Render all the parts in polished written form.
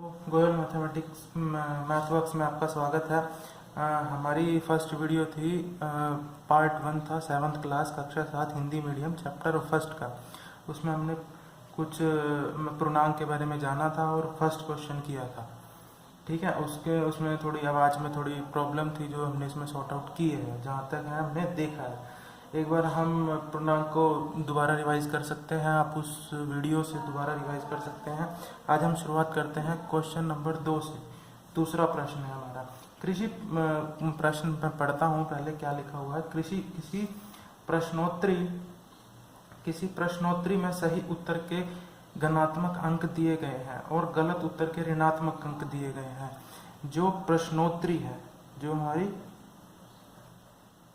Goyal mathematics MathWorks में आपका स्वागत है। हमारी फर्स्ट वीडियो थी, पार्ट 1 था 7th क्लास कक्षा 7 हिंदी मीडियम चैप्टर फर्स्ट का। उसमें हमने कुछ पूर्णांक के बारे में जाना था और फर्स्ट क्वेश्चन किया था। ठीक है, उसमें थोड़ी आवाज़ में थोड़ी प्रॉब्लम थी जो हमने इसमें सॉर्ट आउट की है, जहाँ तक है हमने देखा है। एक बार हम पूर्णांक को दोबारा रिवाइज कर सकते हैं, आप उस वीडियो से दोबारा रिवाइज कर सकते हैं। आज हम शुरुआत करते हैं क्वेश्चन नंबर 2 से। दूसरा प्रश्न है हमारा कृषि प्रश्न में पढ़ता हूँ पहले क्या लिखा हुआ है। किसी प्रश्नोत्तरी में सही उत्तर के धनात्मक अंक दिए गए हैं और गलत उत्तर के ऋणात्मक अंक दिए गए हैं। जो प्रश्नोत्तरी है, जो हमारी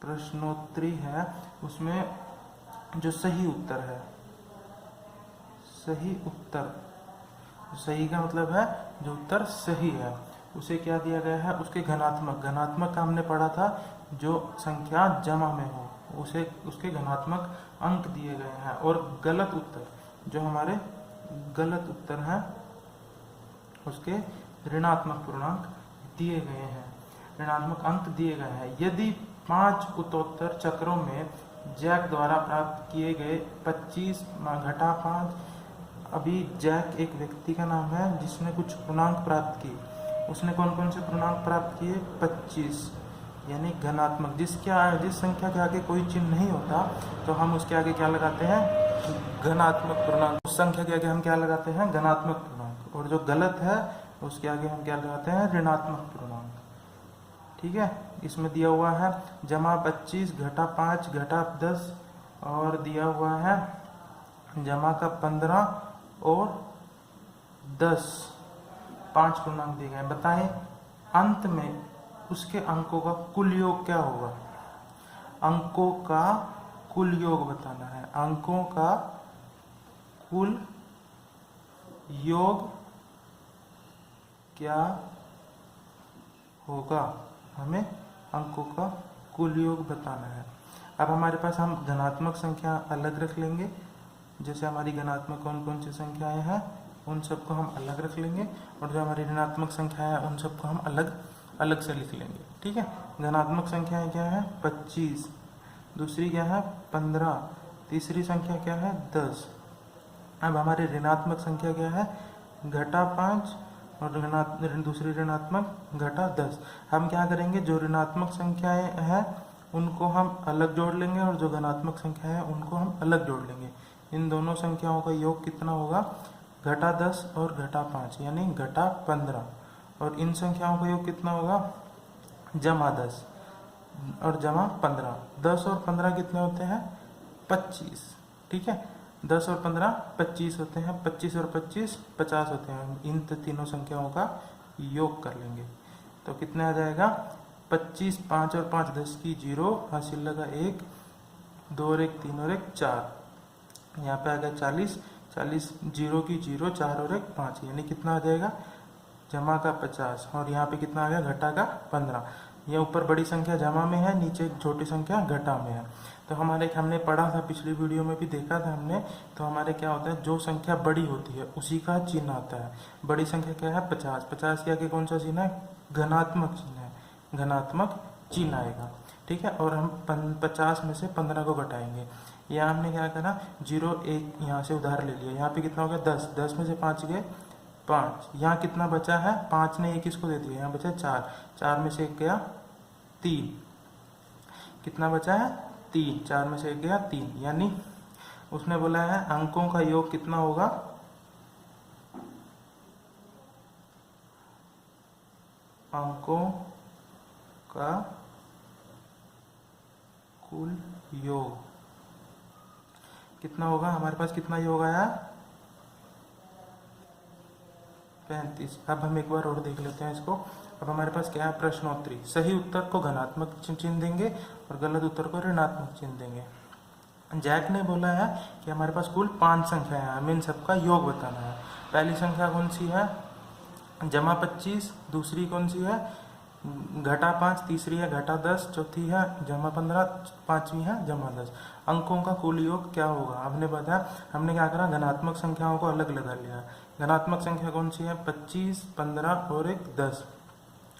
प्रश्नोत्तरी है, उसमें जो सही उत्तर है, सही उत्तर, सही का मतलब है जो उत्तर सही है, उसे क्या दिया गया है, उसके घनात्मक का हमने पढ़ा था, जो संख्या जमा में हो उसे उसके घनात्मक अंक दिए गए हैं। और गलत उत्तर, जो हमारे गलत उत्तर हैं, उसके ऋणात्मक पूर्णांक दिए गए हैं, ऋणात्मक अंक दिए गए हैं। यदि 5 उत्तरोत्तर चक्रों में जैक द्वारा प्राप्त किए गए 25 घटा 5, अभी जैक एक व्यक्ति का नाम है जिसने कुछ पूर्णांक प्राप्त किए। उसने कौन कौन से पूर्णांक प्राप्त किए? 25, यानी घनात्मक। जिस संख्या के आगे कोई चिन्ह नहीं होता तो हम उसके आगे क्या लगाते हैं? घनात्मक पूर्णांक। उस संख्या के आगे हम क्या लगाते हैं? घनात्मक पूर्णांक। और जो गलत है उसके आगे हम क्या लगाते हैं? ऋणात्मक पूर्णांक। ठीक है, इसमें दिया हुआ है जमा 25 घटा 5 घटा 10, और दिया हुआ है जमा का 15 और 10, 5 पूर्णांक दिए गए। बताएं अंत में उसके अंकों का कुल योग क्या होगा? अंकों का कुल योग बताना है। अंकों का कुल योग क्या होगा? हमें अंकों का कुल योग बताना है। अब हमारे पास हम धनात्मक संख्या अलग रख लेंगे, जैसे हमारी धनात्मक कौन कौन सी संख्याएं हैं उन सबको हम अलग रख लेंगे, और जो हमारी ऋणात्मक संख्याएं हैं उन सबको हम अलग अलग से लिख लेंगे। ठीक है, धनात्मक संख्याएं क्या है? 25, दूसरी क्या है? 15, तीसरी संख्या क्या है? 10। अब हमारी ऋणात्मक संख्या क्या है? घटा 5, और दूसरी ऋणात्मक घटा 10। हम क्या करेंगे? जो ऋणात्मक संख्याएं हैं उनको हम अलग जोड़ लेंगे, और जो धनात्मक संख्या है उनको हम अलग जोड़ लेंगे। इन दोनों संख्याओं का योग कितना होगा? घटा 10 और घटा 5, यानी घटा 15। और इन संख्याओं का योग कितना होगा? जमा 10 और जमा 15। 10 और 15 कितने होते हैं? 25। ठीक है, 10 और 15 25 होते हैं, 25 और 25 50 होते हैं। इन तीनों संख्याओं का योग कर लेंगे तो कितने आ जाएगा? 25, 5 और 5 10 की 0, हासिल लगा 1, 2 और 1 3 और 1 4, यहाँ पे आ गया 40, 40 0 की 0, 4 और 1 5, यानी कितना आ जाएगा? जमा का 50, और यहाँ पे कितना आ गया? घटा का 15। ये ऊपर बड़ी संख्या जमा में है, नीचे एक छोटी संख्या घटा में है। तो हमने पढ़ा था, पिछली वीडियो में भी देखा था हमने। तो हमारे क्या होता है, जो संख्या बड़ी होती है उसी का चिन्ह आता है। बड़ी संख्या क्या है? 50। 50 के आगे कौन सा चिन्ह है? घनात्मक चिन्ह है, घनात्मक चिन्ह आएगा। ठीक है, और हम 50 में से 15 को घटाएंगे। यहाँ हमने क्या करा? 0 1 यहाँ से उधार ले लिया, यहाँ पे कितना हो गया? 10, 10 में से 5 गए 5। यहाँ कितना बचा है? 5 ने 1 इसको दे दिया, यहाँ बचा 4, 4 में से 1 गया 3, कितना बचा है? 3, 4 में से 1 गया 3, यानी उसने बोला है अंकों का योग कितना होगा? अंकों का कुल योग कितना होगा? हमारे पास कितना योग आया? 35। अब हम एक बार और देख लेते हैं इसको। अब हमारे पास क्या है? प्रश्नोत्तरी। सही उत्तर को धनात्मक चिन्ह देंगे और गलत उत्तर को ऋणात्मक चिन्ह देंगे। जैक ने बोला है कि हमारे पास कुल 5 संख्याएं हैं, हमें इन सबका योग बताना है। पहली संख्या कौन सी है? जमा 25, दूसरी कौन सी है? घटा 5, तीसरी है घटा 10, चौथी है जमा 15, पांचवी है जमा 10। अंकों का कुल योग क्या होगा? हमने बताया, हमने क्या करा? धनात्मक संख्याओं को अलग लगा लिया। धनात्मक संख्या कौन सी है? 25, 15 और एक 10।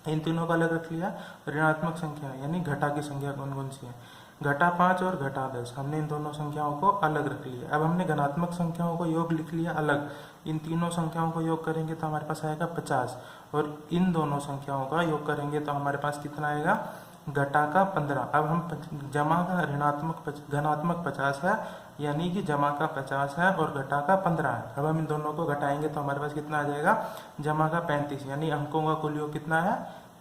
इन तीनों का अलग रख लिया। ऋणात्मक संख्या यानी घटा की संख्या कौन कौन सी है? घटा 5 और घटा 10। हमने इन दोनों संख्याओं को अलग रख लिया। अब हमने धनात्मक संख्याओं को योग लिख लिया अलग। इन तीनों संख्याओं को योग करेंगे तो हमारे पास आएगा 50, और इन दोनों संख्याओं का योग करेंगे तो हमारे पास कितना आएगा? घटा का 15। अब हम जमा का धनात्मक 50 है, यानी कि जमा का 50 है और घटा का 15 है। अब हम इन दोनों को घटाएंगे तो हमारे पास कितना आ जाएगा? जमा का 35, यानी अंकों का कुल योग कितना है?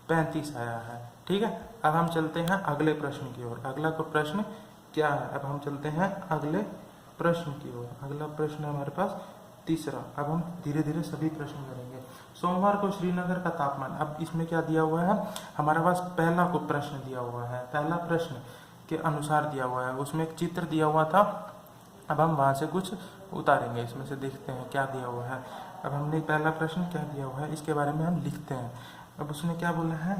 35 आया है। ठीक है, अब हम चलते हैं अगले प्रश्न की ओर। अगला प्रश्न क्या है? अब हम चलते हैं अगले प्रश्न की ओर। अगला प्रश्न है हमारे पास तीसरा। अब हम धीरे धीरे सभी प्रश्न करेंगे। सोमवार को श्रीनगर का तापमान, अब इसमें क्या दिया हुआ है हमारे पास? पहला को प्रश्न दिया हुआ है, पहला प्रश्न के अनुसार दिया हुआ है, उसमें एक चित्र दिया हुआ था। अब हम वहां से कुछ उतारेंगे, इसमें से देखते हैं क्या दिया हुआ है। अब हमने पहला प्रश्न क्या दिया हुआ है इसके बारे में हम लिखते हैं। अब उसने क्या बोला है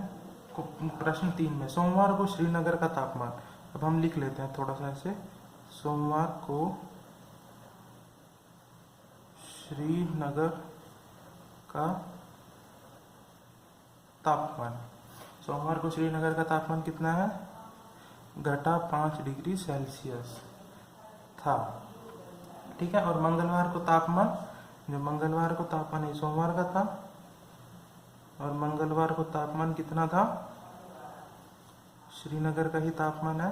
प्रश्न 3 में, सोमवार को श्रीनगर का तापमान। अब हम लिख लेते हैं थोड़ा सा ऐसे, सोमवार को श्रीनगर का तापमान। सोमवार को श्रीनगर का तापमान कितना है? घटा 5 डिग्री सेल्सियस था। ठीक है, और मंगलवार को तापमान, जो मंगलवार को तापमान है सोमवार का था, और मंगलवार को तापमान कितना था? श्रीनगर का ही तापमान है,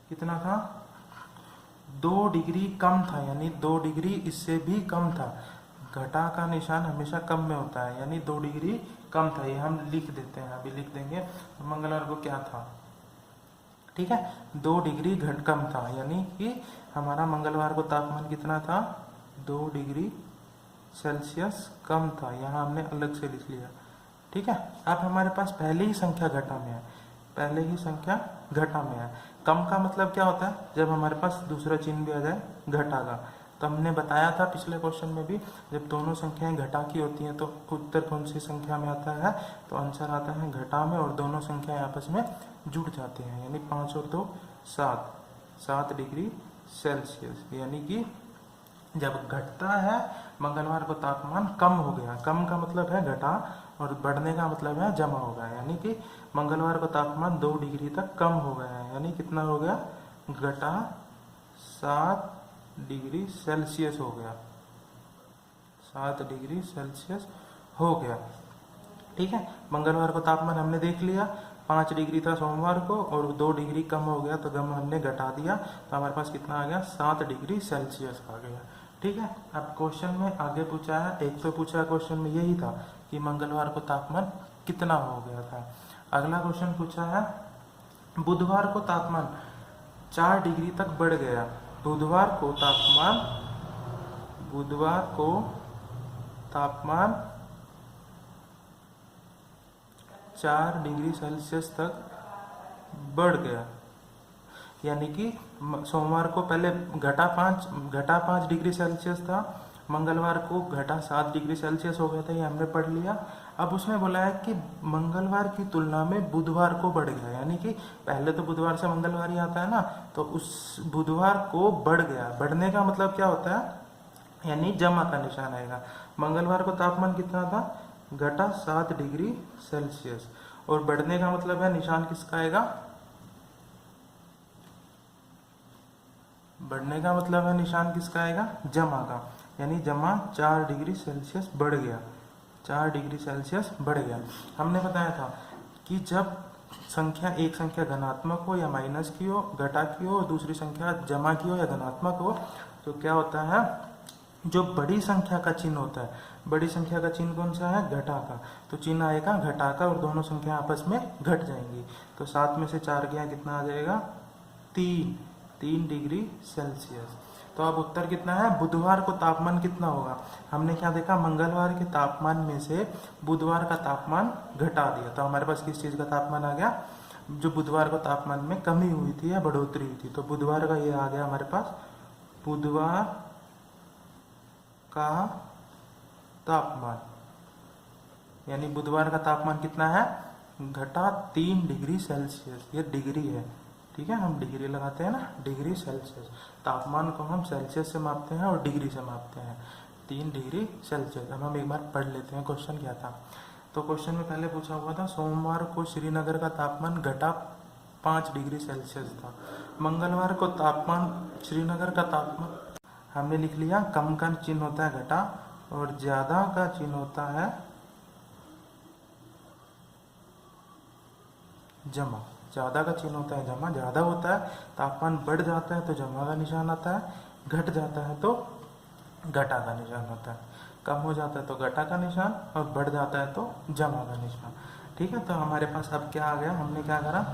कितना था? 2 डिग्री कम था, यानी 2 डिग्री इससे भी कम था। घटा का निशान हमेशा कम में होता है, यानी 2 डिग्री कम था। ये हम लिख देते हैं, अभी लिख देंगे। मंगलवार को क्या था? ठीक है, 2 डिग्री कम था, यानी कि हमारा मंगलवार को तापमान कितना था? 2 डिग्री सेल्सियस कम था। यहाँ हमने अलग से लिख लिया। ठीक है, अब हमारे पास पहले ही संख्या घटा में है, पहले ही संख्या घटा में है। कम का मतलब क्या होता है? जब हमारे पास दूसरा चिन्ह भी आ जाए घटा का। तो हमने बताया था पिछले क्वेश्चन में भी, जब दोनों संख्याएं घटा की होती हैं तो उत्तर कौन सी संख्या में आता है? तो आंसर आता है घटा में, और दोनों संख्याएं आपस में जुड़ जाते हैं, यानी 5 और 2 7 डिग्री सेल्सियस। यानी कि जब घटता है मंगलवार को तापमान कम हो गया, कम का मतलब है घटा, और बढ़ने का मतलब है जमा हो गया, यानी कि मंगलवार को तापमान 2 डिग्री तक कम हो गया है, यानी कितना हो गया? घटा 7 डिग्री सेल्सियस हो गया, 7 डिग्री सेल्सियस हो गया। ठीक है, मंगलवार को तापमान हमने देख लिया, 5 डिग्री था सोमवार को, और 2 डिग्री कम हो गया तो गम हमने घटा दिया, तो हमारे पास कितना आ गया? 7 डिग्री सेल्सियस आ गया। ठीक है, अब क्वेश्चन में आगे पूछा है, एक तो पूछा क्वेश्चन में यही था कि मंगलवार को तापमान कितना हो गया था। अगला क्वेश्चन पूछा है, बुधवार को तापमान 4 डिग्री तक बढ़ गया। बुधवार को तापमान 4 डिग्री सेल्सियस तक बढ़ गया, यानी कि सोमवार को पहले घटा 5 डिग्री सेल्सियस था, मंगलवार को घटा 7 डिग्री सेल्सियस हो गया था, ये हमने पढ़ लिया। अब उसमें बोला है कि मंगलवार की तुलना में बुधवार को बढ़ गया, यानी कि पहले तो बुधवार से मंगलवार ही आता है ना, तो उस बुधवार को बढ़ गया। बढ़ने का मतलब क्या होता है? यानी जमा का निशान आएगा। मंगलवार को तापमान कितना था? घटा 7 डिग्री सेल्सियस, और बढ़ने का मतलब है निशान किसका आएगा? बढ़ने का मतलब है निशान किसका आएगा? जमा का, यानी जमा 4 डिग्री सेल्सियस बढ़ गया, 4 डिग्री सेल्सियस बढ़ गया। हमने बताया था कि जब एक संख्या धनात्मक हो या माइनस की हो, घटा की हो, और दूसरी संख्या जमा की हो या धनात्मक हो, तो क्या होता है? जो बड़ी संख्या का चिन्ह होता है, बड़ी संख्या का चिन्ह कौन सा है? घटा का, तो चिन्ह आएगा घटा का, और दोनों संख्या आपस में घट जाएंगी। तो 7 में से 4 गया, कितना आ जाएगा? 3 डिग्री सेल्सियस। तो अब उत्तर कितना है? बुधवार को तापमान कितना होगा? हमने क्या देखा? मंगलवार के तापमान में से बुधवार का तापमान घटा दिया, तो हमारे पास किस चीज का तापमान आ गया? जो बुधवार को तापमान में कमी हुई थी या बढ़ोतरी हुई थी, तो बुधवार का ये आ गया हमारे पास, बुधवार का तापमान, यानी बुधवार का तापमान कितना है? घटा 3 डिग्री सेल्सियस, ये डिग्री है। ठीक है, हम डिग्री लगाते हैं ना, डिग्री सेल्सियस। तापमान को हम सेल्सियस से मापते हैं और डिग्री से मापते हैं, 3 डिग्री सेल्सियस। अब हम एक बार पढ़ लेते हैं क्वेश्चन क्या था। तो क्वेश्चन में पहले पूछा हुआ था, सोमवार को श्रीनगर का तापमान घटा 5 डिग्री सेल्सियस था। मंगलवार को तापमान, श्रीनगर का तापमान हमने लिख लिया, कम का चिन्ह होता है घटा और ज्यादा का चिन्ह होता है जमा। ज्यादा का चिन्ह होता है जमा, ज्यादा होता है तापमान बढ़ जाता है तो जमा का निशान आता है, घट जाता है तो घटा का निशान होता है, कम हो जाता है तो घटा का निशान और बढ़ जाता है तो जमा का निशान। ठीक है, तो हमारे पास अब क्या आ गया, हमने क्या करा,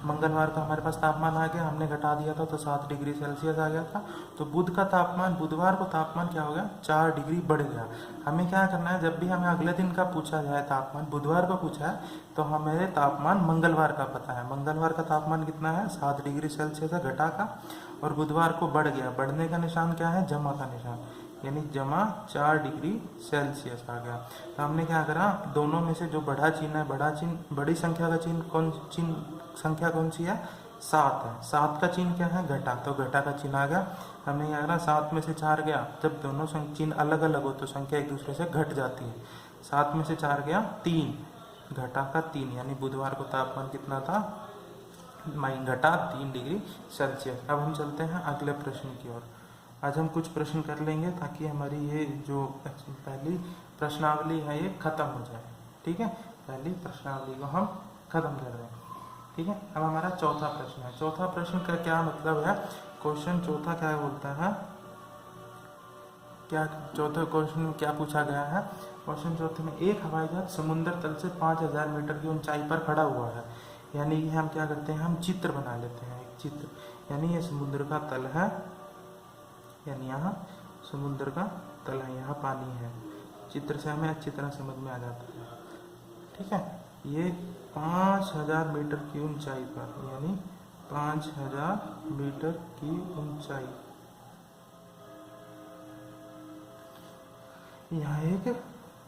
मंगलवार का हमारे पास तापमान आ गया, हमने घटा दिया था तो 7 डिग्री सेल्सियस आ गया था। तो बुध का तापमान, बुधवार को तापमान क्या हो गया, 4 डिग्री बढ़ गया। हमें क्या करना है, जब भी हमें अगले दिन का पूछा जाए तापमान, बुधवार को पूछा है तो हमें तापमान मंगलवार का पता है। मंगलवार का तापमान कितना है, 7 डिग्री सेल्सियस है घटा का, और बुधवार को बढ़ गया, बढ़ने का निशान क्या है, जमा का निशान, यानी जमा 4 डिग्री सेल्सियस आ गया। तो हमने क्या करा, दोनों में से जो बड़ा चिन्ह है, बड़ा चिन्ह, बड़ी संख्या का चिन्ह संख्या कौन सी है, 7 है। 7 का चिन्ह क्या है, घटा, तो घटा का चिन्ह आ गया। हमने क्या करा, 7 में से 4 गया, जब दोनों चिन्ह अलग अलग हो तो संख्या एक दूसरे से घट जाती है। 7 में से 4 गया 3, घटा का 3, यानी बुधवार को तापमान कितना था, घटा 3 डिग्री सेल्सियस। अब हम चलते हैं अगले प्रश्न की ओर। आज हम कुछ प्रश्न कर लेंगे ताकि हमारी ये जो पहली प्रश्नावली है ये खत्म हो जाए। ठीक है, पहली प्रश्नावली को हम खत्म कर रहे हैं। ठीक है, अब हमारा चौथा प्रश्न है। चौथा प्रश्न का क्या मतलब है, क्वेश्चन चौथा क्या बोलता है, क्या चौथे क्वेश्चन में क्या पूछा गया है, क्वेश्चन चौथे में एक हवाई जहाज समुद्र तल से 5000 मीटर की ऊंचाई पर खड़ा हुआ है। यानी कि हम क्या करते हैं, हम चित्र बना लेते हैं, एक चित्र, यानी ये समुद्र का तल है, यानी यहाँ समुद्र का तल है, यहाँ पानी है। चित्र से हमें अच्छी तरह समझ में आ जाता है। ठीक है, ये 5000 मीटर की ऊंचाई पर, यानी 5000 मीटर की ऊंचाई, यहाँ एक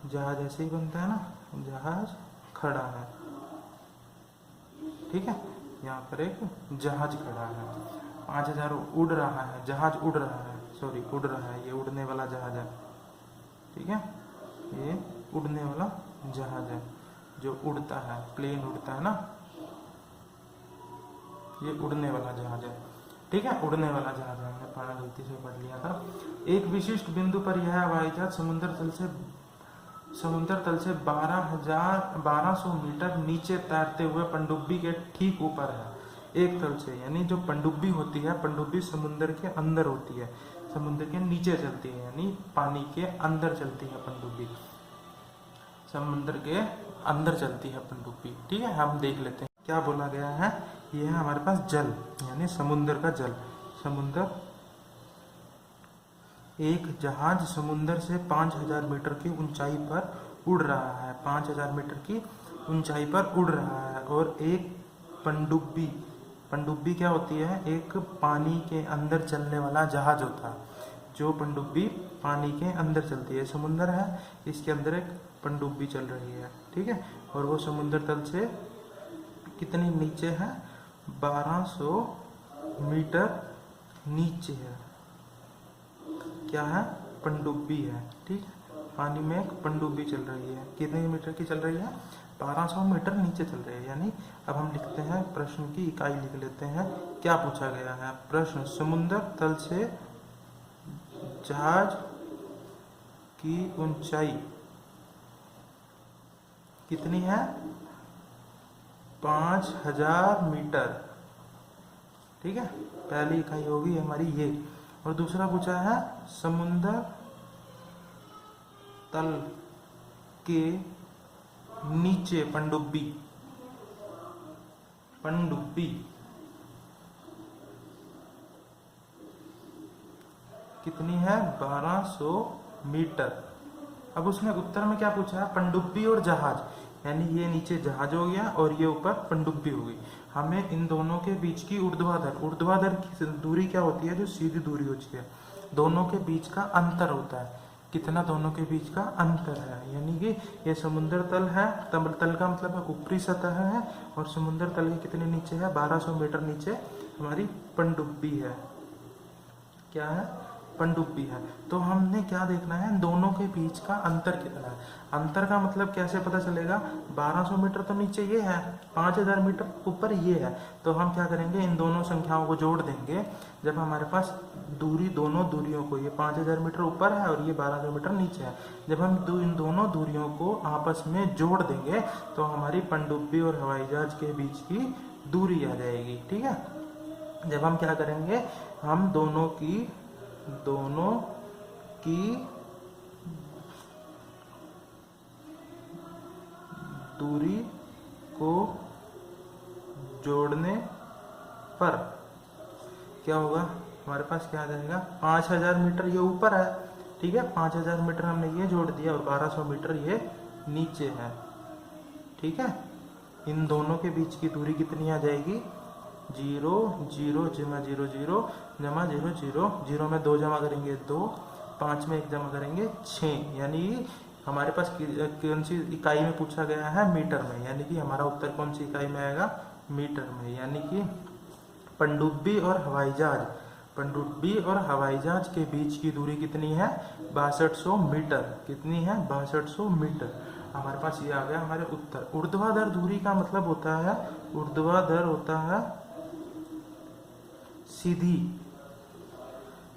जहाज ऐसे ही बनता है ना, जहाज खड़ा है। ठीक है, यहाँ पर एक जहाज खड़ा है, 5000 उड़ रहा है, जहाज उड़ रहा है, सॉरी उड़ रहा है, ये उड़ने वाला जहाज है। ठीक है, ये उड़ने वाला जहाज है, जो उड़ता है, प्लेन उड़ता है ना, ये उड़ने वाला जहाज है। ठीक है, उड़ने वाला जहाज है, हमने गलती से पढ़ लिया था। एक विशिष्ट बिंदु पर यह हवाई जहाज समुद्र तल से 1200 मीटर नीचे तैरते हुए पनडुब्बी के ठीक ऊपर है। एक तल से, यानी जो पनडुब्बी होती है, पनडुब्बी समुद्र के अंदर होती है, समुद्र के नीचे चलती है, यानी पानी के अंदर चलती है पनडुब्बी, समुद्र के अंदर चलती है पनडुब्बी। ठीक है, हम देख लेते हैं क्या बोला गया है। ये है हमारे पास जल, यानी समुद्र का जल, समुद्र, एक जहाज समुद्र से 5000 मीटर की ऊंचाई पर उड़ रहा है, 5000 मीटर की ऊंचाई पर उड़ रहा है, और एक पनडुब्बी, पनडुब्बी क्या होती है, एक पानी के अंदर चलने वाला जहाज होता है, जो पनडुब्बी पानी के अंदर चलती है। समुद्र है, इसके अंदर एक पनडुब्बी चल रही है। ठीक है, और वो समुद्र तल से कितनी नीचे है, 1200 मीटर नीचे है। क्या है, पनडुब्बी है। ठीक है, पानी में एक पनडुब्बी चल रही है, कितने मीटर की चल रही है, 1200 मीटर नीचे चल रही है। यानी अब हम लिखते हैं, प्रश्न की इकाई लिख लेते हैं, क्या पूछा गया है। प्रश्न, समुद्र तल से जहाज की ऊंचाई कितनी है, 5000 मीटर। ठीक है, पहली इकाई होगी हमारी ये। और दूसरा पूछा है, समुद्र तल के नीचे पनडुब्बी, पनडुब्बी कितनी है, 1200 मीटर। अब उसने उत्तर में क्या पूछा है, पनडुब्बी और जहाज, यानी ये नीचे जहाज हो गया और ये ऊपर पनडुब्बी हो गई। हमें इन दोनों के बीच की ऊर्ध्वाधर की दूरी क्या होती है, जो सीधी दूरी होती है, दोनों के बीच का अंतर होता है, कितना दोनों के बीच का अंतर है। यानी कि ये समुद्र तल है, तल का मतलब है ऊपरी सतह है, और समुद्र तल के कितने नीचे है, 1200 मीटर नीचे हमारी पनडुब्बी है। क्या है? पनडुब्बी है। तो हमने क्या देखना है, दोनों के बीच का अंतर कितना है। अंतर का मतलब कैसे पता चलेगा? 1200 मीटर तो नीचे ये है, 5000 मीटर ऊपर ये है। तो हम क्या करेंगे, इन दोनों संख्याओं को जोड़ देंगे। जब हमारे पास दूरी, दोनों दूरियों को, ये 5000 मीटर ऊपर है और ये 1200 मीटर नीचे है, जब हम इन दोनों दूरियों को आपस में जोड़ देंगे तो हमारी पनडुब्बी और हवाई जहाज के बीच की दूरी आ जाएगी। ठीक है। जब हम क्या करेंगे, हम दोनों की दूरी को जोड़ने पर क्या होगा, हमारे पास क्या आ जाएगा, 5000 मीटर ये ऊपर है। ठीक है, 5000 मीटर हमने ये जोड़ दिया और 1200 मीटर ये नीचे है। ठीक है, इन दोनों के बीच की दूरी कितनी आ जाएगी, 0 0 जमा 0 0 जमा 0 0 0 में 2 जमा करेंगे 2, 5 में 1 जमा करेंगे 6, यानी हमारे पास कौन सी इकाई में पूछा गया है, मीटर में, यानी कि हमारा उत्तर कौन सी इकाई में आएगा, मीटर में। यानी कि पनडुब्बी और हवाई जहाज के बीच की दूरी कितनी है, 6200 मीटर। कितनी है, 6200 मीटर। हमारे पास ये आ गया हमारे उत्तर। ऊर्ध्वाधर दूरी का मतलब होता है, ऊर्ध्वाधर होता है सीधी,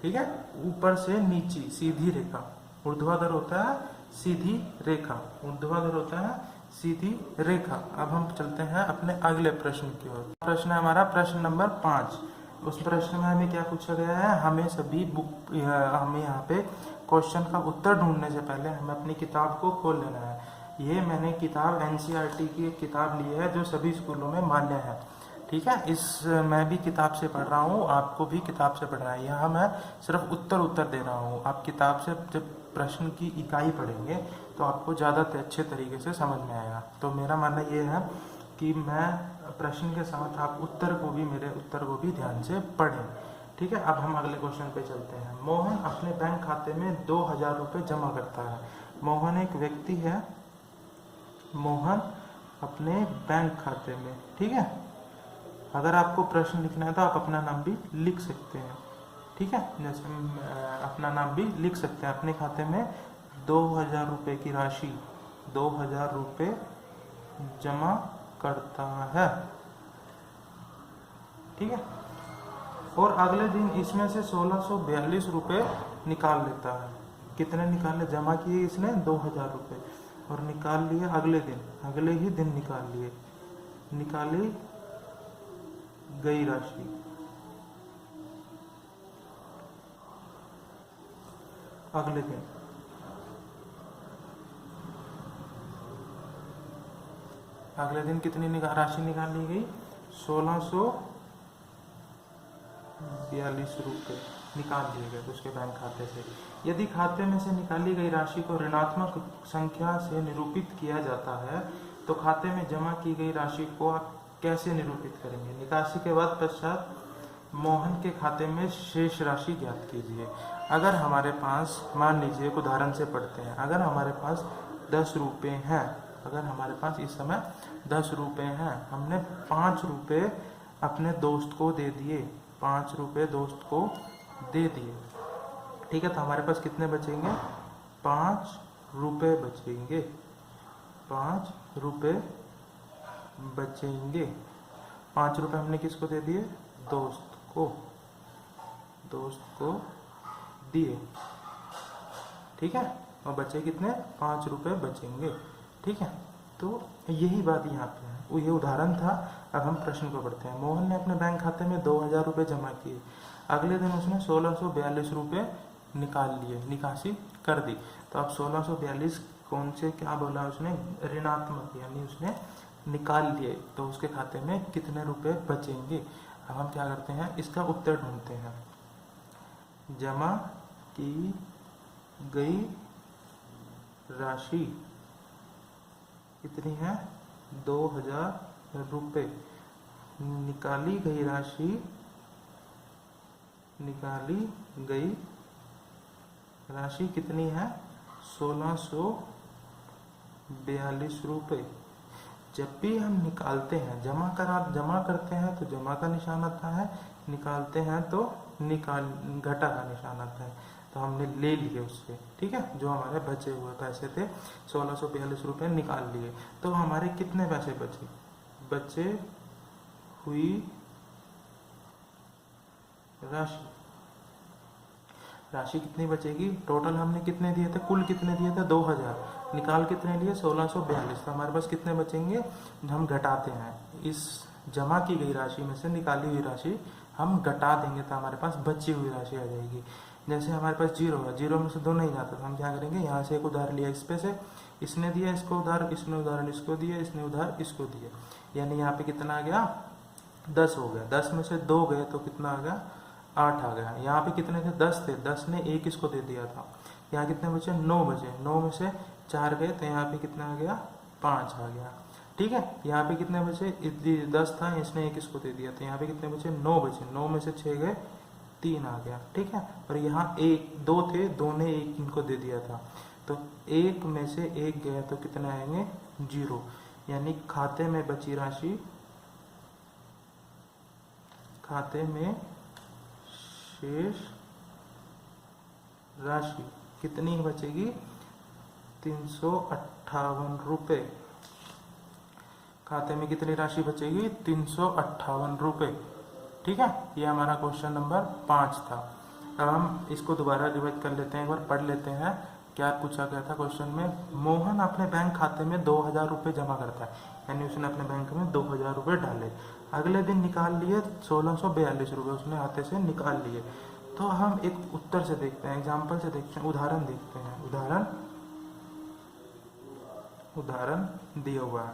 ठीक है, ऊपर से नीचे सीधी रेखा। ऊर्ध्वाधर होता है सीधी रेखा, ऊर्ध्वाधर होता है सीधी रेखा। अब हम चलते हैं अपने अगले प्रश्न की ओर। प्रश्न है हमारा प्रश्न नंबर 5। उस प्रश्न में हमें क्या पूछा गया है, हमें हमें यहाँ पे क्वेश्चन का उत्तर ढूंढने से पहले हमें अपनी किताब को खोल लेना है। ये मैंने किताब एनसीईआरटी की एक किताब ली है जो सभी स्कूलों में मान्य है। ठीक है, मैं भी किताब से पढ़ रहा हूँ, आपको भी किताब से पढ़ना है। यहाँ मैं सिर्फ उत्तर दे रहा हूँ। आप किताब से जब प्रश्न की इकाई पढ़ेंगे तो आपको ज़्यादा अच्छे तरीके से समझ में आएगा। तो मेरा मानना ये है कि मैं प्रश्न के साथ आप मेरे उत्तर को भी ध्यान से पढ़ें। ठीक है, अब हम अगले क्वेश्चन पे चलते हैं। मोहन अपने बैंक खाते में 2000 रुपये जमा करता है। मोहन एक व्यक्ति है, मोहन अपने बैंक खाते में, ठीक है, अगर आपको प्रश्न लिखना है तो आप अपना नाम भी लिख सकते हैं। ठीक है, जैसे अपना नाम भी लिख सकते हैं। अपने खाते में 2000 रुपये की राशि, 2000 रुपये जमा करता है। ठीक है, और अगले दिन इसमें से 1642 रुपये निकाल लेता है। कितने निकाले, जमा किए इसने 2000 रुपये और निकाल लिए अगले ही दिन निकाली गई राशि। अगले दिन कितनी राशि निकाल ली गई, 1642 रुपये निकाल लिए गए उसके बैंक खाते से। यदि खाते में से निकाली गई राशि को ऋणात्मक संख्या से निरूपित किया जाता है तो खाते में जमा की गई राशि को आप कैसे निरूपित करेंगे। निकासी के बाद पश्चात मोहन के खाते में शेष राशि ज्ञात कीजिए। अगर हमारे पास, मान लीजिए एक उदाहरण से पढ़ते हैं, अगर हमारे पास 10 रुपये हैं, अगर हमारे पास इस समय 10 रुपये हैं, हमने 5 रुपये अपने दोस्त को दे दिए, 5 रुपये दोस्त को दे दिए। ठीक है, तो हमारे पास कितने बचेंगे, 5 रुपये बचेंगे, 5 रुपये बचेंगे। 5 रुपये हमने किसको दे दिए, दोस्त को दिए। ठीक है, और बचे कितने, 5 रुपये बचेंगे। ठीक है, तो यही बात यहाँ पे है, ये उदाहरण था। अब हम प्रश्न को पढ़ते हैं। मोहन ने अपने बैंक खाते में 2000 रुपये जमा किए। अगले दिन उसने 1642 रुपये निकाल लिए, निकासी कर दी। तो अब 1642 कौन से, क्या बोला उसने, ऋणात्मक, यानी उसने निकाल लिए, तो उसके खाते में कितने रुपए बचेंगे। अब हम क्या करते हैं, इसका उत्तर ढूंढते हैं। जमा की गई राशि कितनी है, 2000 रुपये। निकाली गई राशि कितनी है, 1642 रुपये। जब भी हम निकालते हैं, जमा करते हैं तो जमा का निशान आता है, निकालते हैं तो घटा का निशान आता है। तो हमने ले लिए उससे, ठीक है, जो हमारे बचे हुए पैसे थे 1642 रुपये निकाल लिए। तो हमारे कितने पैसे बचे हुई राशि कितनी बचेगी? टोटल हमने कितने दिए थे, कुल कितने दिए थे 2000, निकाल कितने लिए 1642। तो हमारे पास कितने बचेंगे? हम घटाते हैं, इस जमा की गई राशि में से निकाली हुई राशि हम घटा देंगे तो हमारे पास बची हुई राशि आ जाएगी। जैसे हमारे पास जीरो है, जीरो में से दो नहीं जाता तो हम क्या करेंगे, यहाँ से एक उधार लिया इस पे से, इसने दिया इसको उधार, इसने उधार इसको दिया, इसने उधार इसको दिया, यानी यहाँ पे कितना आ गया 10 हो गया। 10 में से 2 गए तो कितना आ गया 8 आ गया। यहाँ पे कितने थे 10 थे, 10 ने एक इसको दे दिया था। यहाँ कितने बचे 9 बचे, 9 में से 4 गए तो यहाँ पे कितना आ गया 5 आ गया। ठीक है, यहाँ पे कितने बचे 10 था, इसने एक इसको दे दिया तो यहाँ पे कितने बचे 9 बचे, 9 में से 6 गए 3 आ गया। ठीक है, और यहाँ 2 थे, 2 ने एक इनको दे दिया था तो 1 में से 1 गया तो कितने आएंगे 0, यानी खाते में बची राशि, खाते में शेष राशि कितनी बचेगी 358 रुपये। खाते में कितनी राशि बचेगी 358 रुपये। ठीक है, ये हमारा क्वेश्चन नंबर 5 था। अब हम इसको दोबारा रिवाइज कर लेते हैं, एक बार पढ़ लेते हैं क्या पूछा गया था क्वेश्चन में। मोहन अपने बैंक खाते में 2000 रुपये जमा करता है, यानी उसने अपने बैंक में 2000 रुपये डाले। अगले दिन निकाल लिए 1642 रुपये उसने हाथे से निकाल लिए। तो हम एक उत्तर से देखते हैं, एग्जाम्पल से देखते हैं, उदाहरण देखते हैं। उदाहरण दिया हुआ है।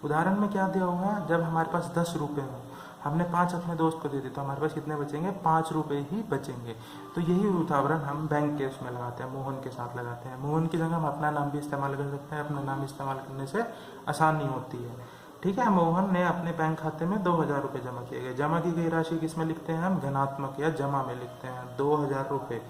उदाहरण में क्या दिया हुआ है, जब हमारे पास 10 रुपये हो, हमने 5 अपने दोस्त को दे दिए तो हमारे पास कितने बचेंगे 5 रुपये ही बचेंगे। तो यही उदाहरण हम बैंक के उसमें लगाते हैं, मोहन के साथ लगाते हैं। मोहन की जगह हम अपना नाम भी इस्तेमाल कर सकते हैं, अपना नाम इस्तेमाल करने से आसानी होती है। ठीक है, मोहन ने अपने बैंक खाते में 2000 रुपये जमा किए गए। जमा की गई राशि किसमें लिखते हैं हम, धनात्मक या जमा में लिखते हैं 2000 रुपये।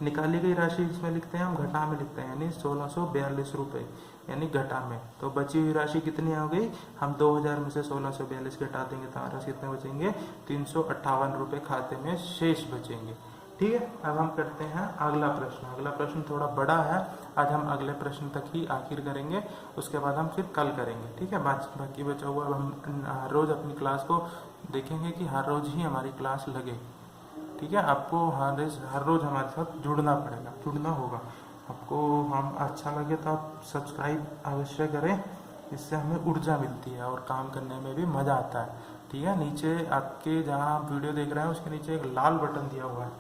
निकाली गई राशि इसमें लिखते हैं हम घटा में लिखते हैं, यानी 1642 रुपये, यानी घटा में। तो बची हुई राशि कितनी हो गई, हम 2000 में से 1642 घटा देंगे तो हमारे पास कितने बचेंगे 358 रुपये खाते में शेष बचेंगे। ठीक है, अब हम करते हैं अगला प्रश्न। अगला प्रश्न थोड़ा बड़ा है, आज हम अगले प्रश्न तक ही आखिर करेंगे, उसके बाद हम फिर कल करेंगे। ठीक है, बाकी बचा हुआ हम हर रोज़ अपनी क्लास को देखेंगे कि हर रोज़ ही हमारी क्लास लगे। ठीक है, आपको हर रोज़ हमारे साथ जुड़ना पड़ेगा, जुड़ना होगा। आपको हम अच्छा लगे तो आप सब्सक्राइब अवश्य करें, इससे हमें ऊर्जा मिलती है और काम करने में भी मज़ा आता है। ठीक है, नीचे आपके जहाँ आप वीडियो देख रहे हैं उसके नीचे एक लाल बटन दिया हुआ है,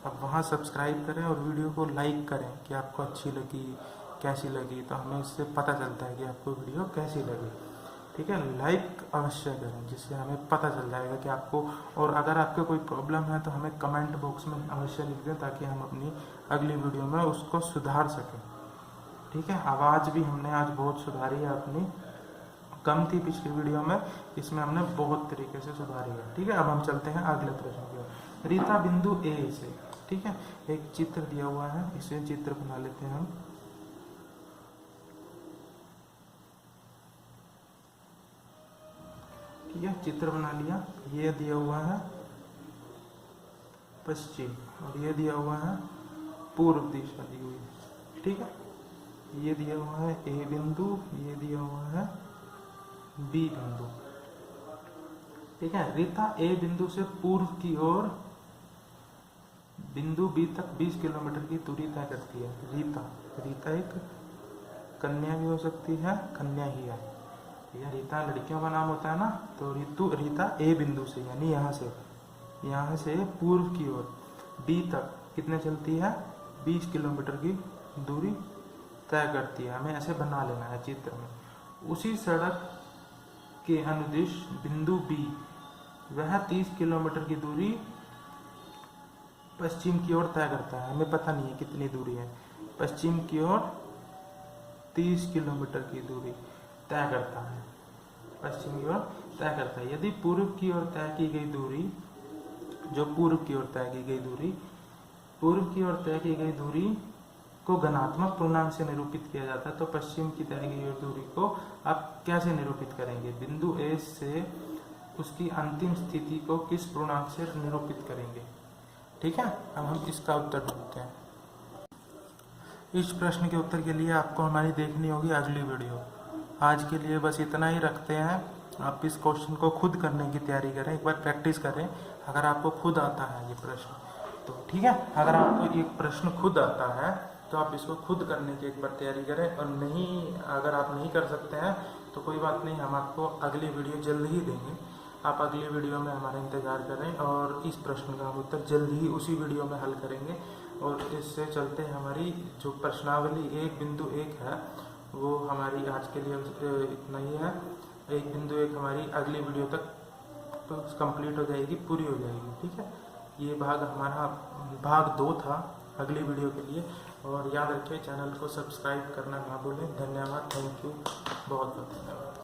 आप वहाँ सब्सक्राइब करें और वीडियो को लाइक करें कि आपको अच्छी लगी कैसी लगी, तो हमें इससे पता चलता है कि आपको वीडियो कैसी लगी। ठीक है, लाइक अवश्य करें जिससे हमें पता चल जाएगा कि आपको, और अगर आपको कोई प्रॉब्लम है तो हमें कमेंट बॉक्स में अवश्य लिख दें ताकि हम अपनी अगली वीडियो में उसको सुधार सकें। ठीक है, आवाज़ भी हमने आज बहुत सुधारी है अपनी, कम थी पिछली वीडियो में, इसमें हमने बहुत तरीके से सुधारी है। ठीक है, अब हम चलते हैं अगले प्रश्न की ओर। रीता बिंदु ए से, ठीक है, एक चित्र दिया हुआ है, इसे चित्र बना लेते हैं हम। ठीक है, चित्र बना लिया। ये दिया हुआ है पश्चिम और ये दिया हुआ है पूर्व दिशा दी हुई है। ठीक है, ये दिया हुआ है ए बिंदु, ये दिया हुआ है बी बिंदु। ठीक है, रीता ए बिंदु से पूर्व की ओर बिंदु बी तक 20 किलोमीटर की दूरी तय करती है। रीता एक कन्या भी हो सकती है, कन्या ही है। यह रीता लड़कियों का नाम होता है ना, तो रीता ए बिंदु से, यानी यहाँ से पूर्व की ओर बी तक कितने चलती है 20 किलोमीटर की दूरी तय करती है। हमें ऐसे बना लेना है चित्र में। उसी सड़क के अनुदिश बिंदु बी वह 30 किलोमीटर की दूरी पश्चिम की ओर तय करता है। हमें पता नहीं है कितनी दूरी है, पश्चिम की ओर 30 किलोमीटर की दूरी तय करता है, पश्चिम की ओर तय करता है। यदि पूर्व की ओर तय की गई दूरी, जो पूर्व की ओर तय की गई दूरी को घनात्मक पूर्णांक से निरूपित किया जाता है, तो पश्चिम की तय गई दूरी को आप कैसे निरूपित करेंगे? बिंदु ए से उसकी अंतिम स्थिति को किस पूर्णांक से निरूपित करेंगे? ठीक है, अब हम इसका उत्तर ढूंढते हैं। इस प्रश्न के उत्तर के लिए आपको हमारी देखनी होगी अगली वीडियो। आज के लिए बस इतना ही रखते हैं। आप इस क्वेश्चन को खुद करने की तैयारी करें, एक बार प्रैक्टिस करें। अगर आपको खुद आता है ये प्रश्न तो ठीक है, अगर आपको एक प्रश्न खुद आता है तो आप इसको खुद करने की एक बार तैयारी करें, और नहीं, अगर आप नहीं कर सकते हैं तो कोई बात नहीं, हम आपको अगली वीडियो जल्द ही देंगे। आप अगली वीडियो में हमारा इंतज़ार करें और इस प्रश्न का हम उत्तर जल्द ही उसी वीडियो में हल करेंगे। और इससे चलते हमारी जो प्रश्नावली 1.1 है वो हमारी आज के लिए इतना ही है। 1.1 हमारी अगली वीडियो तक तो कंप्लीट हो जाएगी, पूरी हो जाएगी। ठीक है, ये भाग हमारा भाग 2 था अगली वीडियो के लिए। और याद रखिए, चैनल को सब्सक्राइब करना ना भूलें। धन्यवाद, थैंक यू, बहुत बहुत धन्यवाद।